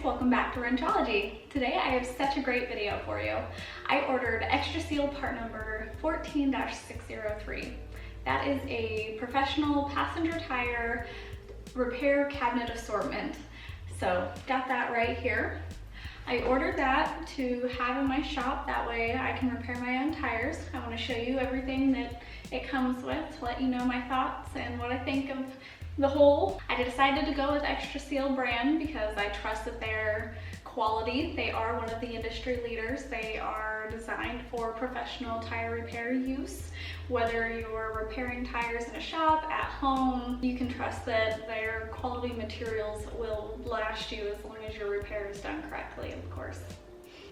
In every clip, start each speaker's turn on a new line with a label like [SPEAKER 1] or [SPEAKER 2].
[SPEAKER 1] welcome back to Wianchology. Today I have such a great video for you. I ordered Xtra Seal part number 14-603. That is a professional passenger tire repair cabinet assortment. So got that right here. I ordered that to have in my shop, that way I can repair my own tires. I want to show you everything that it comes with to let you know my thoughts and what I think of the whole. I decided to go with Xtra Seal brand because I trust that their quality. They are one of the industry leaders. They are designed for professional tire repair use. Whether you're repairing tires in a shop, at home, you can trust that their quality materials will last you as long as your repair is done correctly, of course.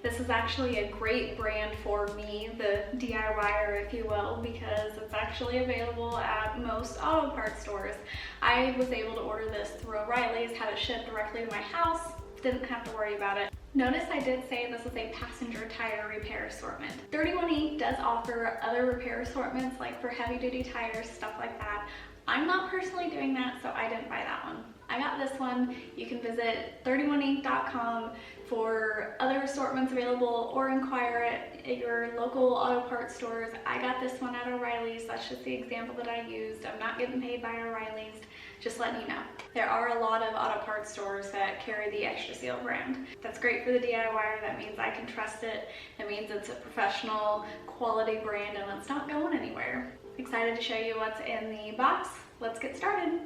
[SPEAKER 1] This is actually a great brand for me, the DIYer, if you will, because it's actually available at most auto parts stores. I was able to order this through O'Reilly's, had it shipped directly to my house, didn't have to worry about it. Notice I did say this is a passenger tire repair assortment. 31E does offer other repair assortments, like for heavy duty tires, stuff like that. I'm not personally doing that, so I didn't buy that one. I got this one. You can visit 31e.com for other assortments available or inquire at your local auto parts stores. I got this one at O'Reilly's. That's just the example that I used. I'm not getting paid by O'Reilly's, just letting you know. There are a lot of auto parts stores that carry the Xtra Seal brand. That's great for the DIYer. That means I can trust it. It means it's a professional quality brand and it's not going anywhere. Excited to show you what's in the box. Let's get started.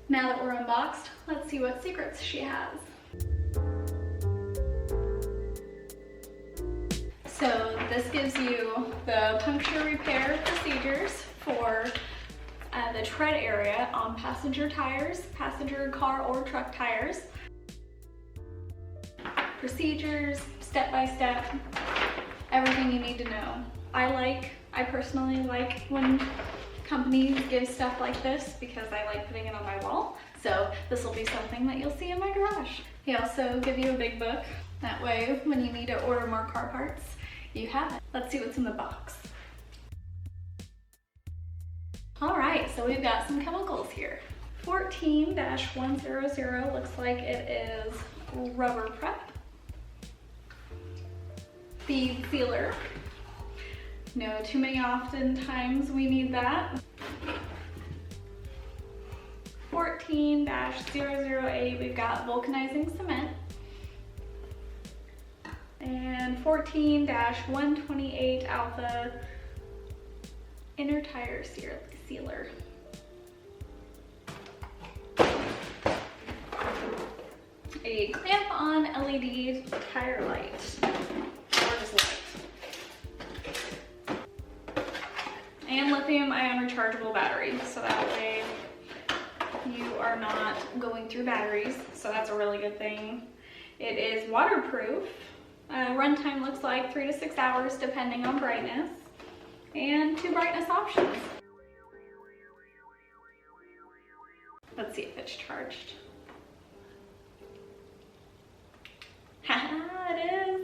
[SPEAKER 1] Now that we're unboxed, let's see what secrets she has. So this gives you the puncture repair procedures for the tread area on passenger tires, passenger car or truck tires. Procedures, step-by-step, everything you need to know. I personally like when companies give stuff like this because I like putting it on my wall. So this will be something that you'll see in my garage. They also give you a big book. That way, when you need to order more car parts, you have it. Let's see what's in the box. All right, so we've got some chemicals here. 14-100 looks like it is rubber prep. Bead Sealer. No too many oftentimes we need that. 14-008, we've got Vulcanizing Cement. And 14-128 Alpha Inner Tire Sealer. A clamp-on LED tire light. Gorgeous light. And lithium-ion rechargeable battery, so that way you are not going through batteries, so that's a really good thing. It is waterproof. Runtime looks like 3 to 6 hours depending on brightness, and 2 brightness options. Let's see if it's charged. Haha, it is.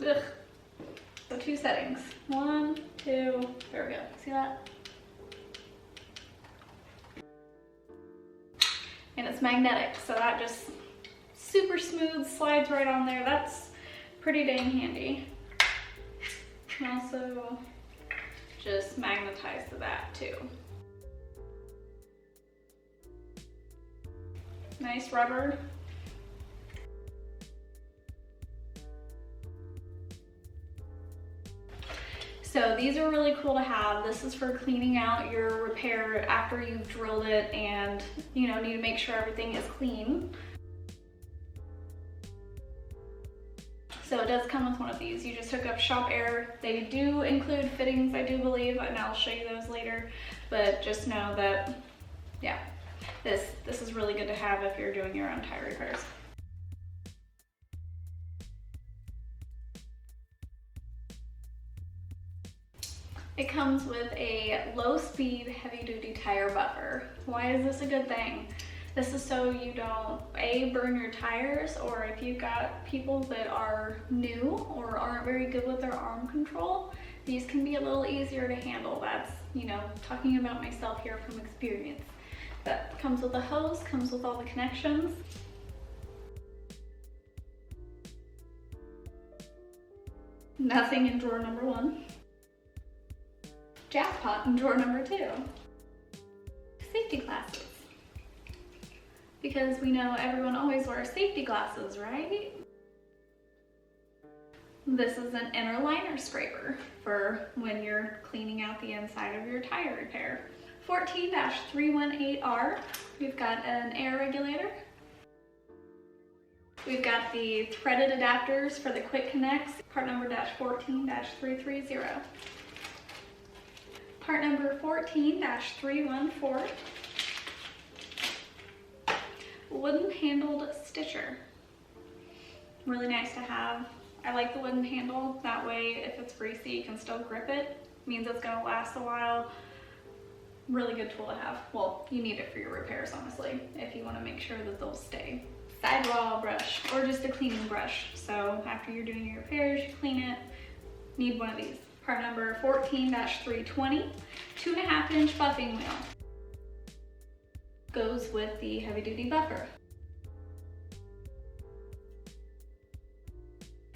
[SPEAKER 1] Ugh. So 2 settings. 1, 2, there we go. See that? And it's magnetic, so that just super smooth, slides right on there. That's pretty dang handy. And also just magnetize to that too. Nice rubber. So these are really cool to have. This is for cleaning out your repair after you've drilled it and need to make sure everything is clean. So it does come with one of these. You just hook up shop air. They do include fittings, I do believe, and I'll show you those later. But just know that, yeah, this is really good to have if you're doing your own tire repairs. It comes with a low-speed, heavy-duty tire buffer. Why is this a good thing? This is so you don't burn your tires, or if you've got people that are new or aren't very good with their arm control, these can be a little easier to handle. That's, you know, talking about myself here from experience. That comes with a hose, comes with all the connections. Nothing in drawer number 1. Jackpot in drawer number 2. Safety glasses. Because we know everyone always wears safety glasses, right? This is an inner liner scraper for when you're cleaning out the inside of your tire repair. 14-318R, we've got an air regulator. We've got the threaded adapters for the quick connects, part number -14-330. Part number 14-314. Wooden handled stitcher. Really nice to have. I like the wooden handle. That way, if it's greasy, you can still grip it. Means it's gonna last a while. Really good tool to have. Well, you need it for your repairs, honestly, if you wanna make sure that they'll stay. Sidewall brush, or just a cleaning brush. So after you're doing your repairs, you clean it, need one of these. Part number 14-320, 2.5-inch buffing wheel. Goes with the heavy duty buffer.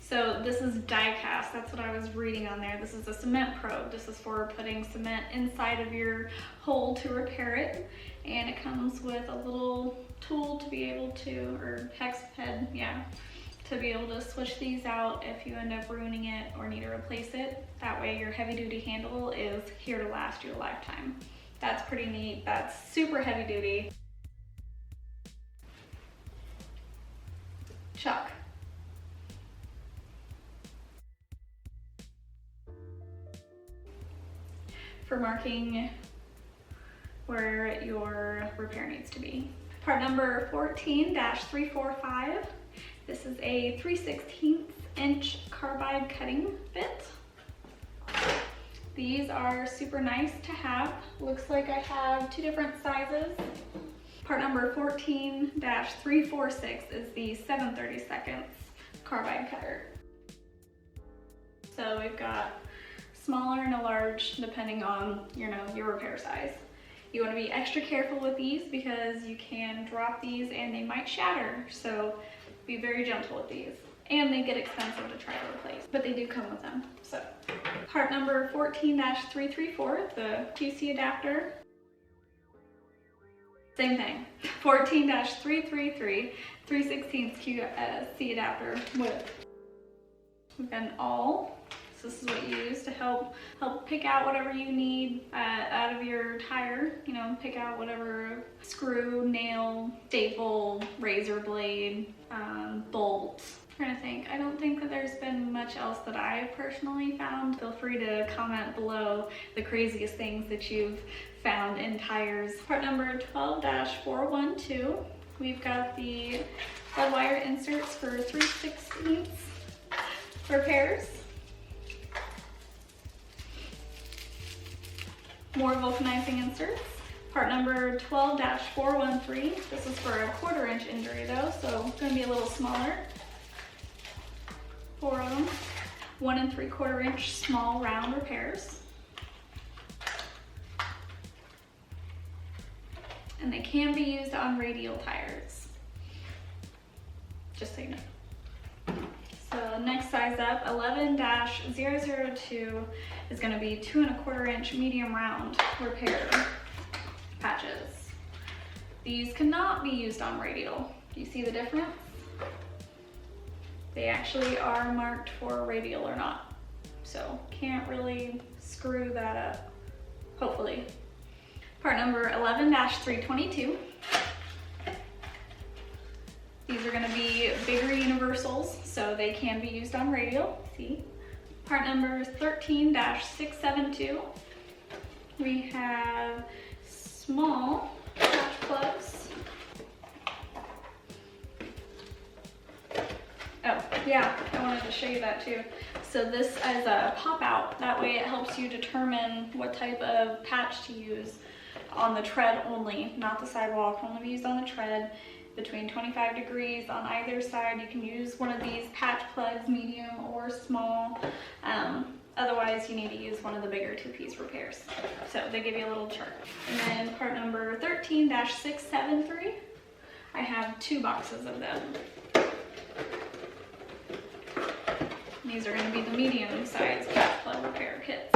[SPEAKER 1] So this is die cast, that's what I was reading on there. This is a cement probe. This is for putting cement inside of your hole to repair it. And it comes with a little tool to be able to, or hex head, yeah, to be able to switch these out if you end up ruining it or need to replace it. That way your heavy duty handle is here to last you a lifetime. That's pretty neat. That's super heavy duty. Chuck. For marking where your repair needs to be. Part number 14-345. This is a 3/16" carbide cutting bit. These are super nice to have. Looks like I have 2 different sizes. Part number 14-346 is the 7/32 carbide cutter. So we've got smaller and a large depending on, you know, your repair size. You want to be extra careful with these because you can drop these and they might shatter. So be very gentle with these. And they get expensive to try to replace, but they do come with them. So part number 14-334, the QC adapter. Same thing, 14-333, 3/16 QC adapter with. We've got an awl. So this is what you use to help pick out whatever you need out of your tire. You know, pick out whatever screw, nail, staple, razor blade, bolt. I'm trying to think. I don't think that there's been much else that I personally found. Feel free to comment below the craziest things that you've found in tires. Part number 12-412. We've got the lead wire inserts for 3/16 repairs. More vulcanizing inserts. Part number 12-413. This is for a 1/4" injury though, so it's gonna be a little smaller. 4 of them. 1 3/4" small round repairs. And they can be used on radial tires. Just so you know. So next size up, 11-002 is going to be 2 1/4" medium round repair patches. These cannot be used on radial. Do you see the difference? They actually are marked for radial or not. So can't really screw that up, hopefully. Part number 11-322. These are going to be bigger universals, so they can be used on radial. See? Part number 13-672. We have small patch plugs. Oh, yeah, I wanted to show you that too. So this is a pop out. That way it helps you determine what type of patch to use on the tread only, not the sidewall. It can only be used on the tread between 25 degrees on either side. You can use one of these patch plugs, medium or small. Otherwise, you need to use one of the bigger two-piece repairs. So they give you a little chart. And then part number 13-673, I have 2 boxes of them. These are going to be the medium-sized patch plug repair kits.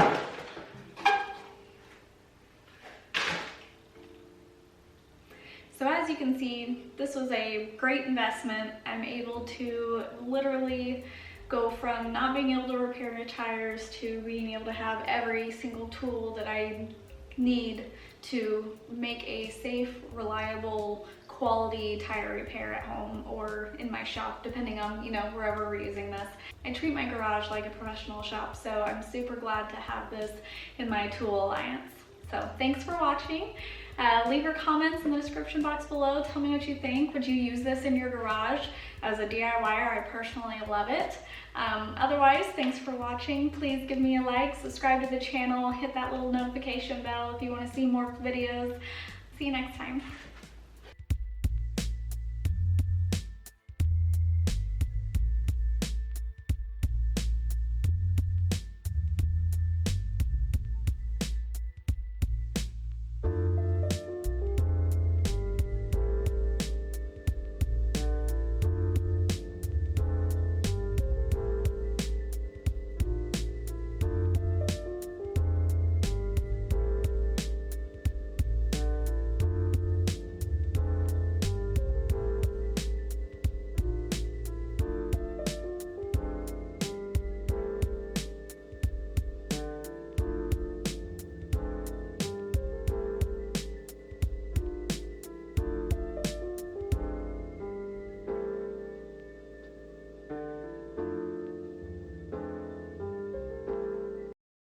[SPEAKER 1] So as you can see, this was a great investment. I'm able to literally go from not being able to repair your tires to being able to have every single tool that I need to make a safe, reliable, quality tire repair at home or in my shop, depending on, you know, wherever we're using this. I treat my garage like a professional shop, so I'm super glad to have this in my tool alliance. So thanks for watching. Leave your comments in the description box below. Tell me what you think. Would you use this in your garage? As a DIYer, I personally love it. Otherwise, thanks for watching. Please give me a like, subscribe to the channel, hit that little notification bell if you want to see more videos. See you next time.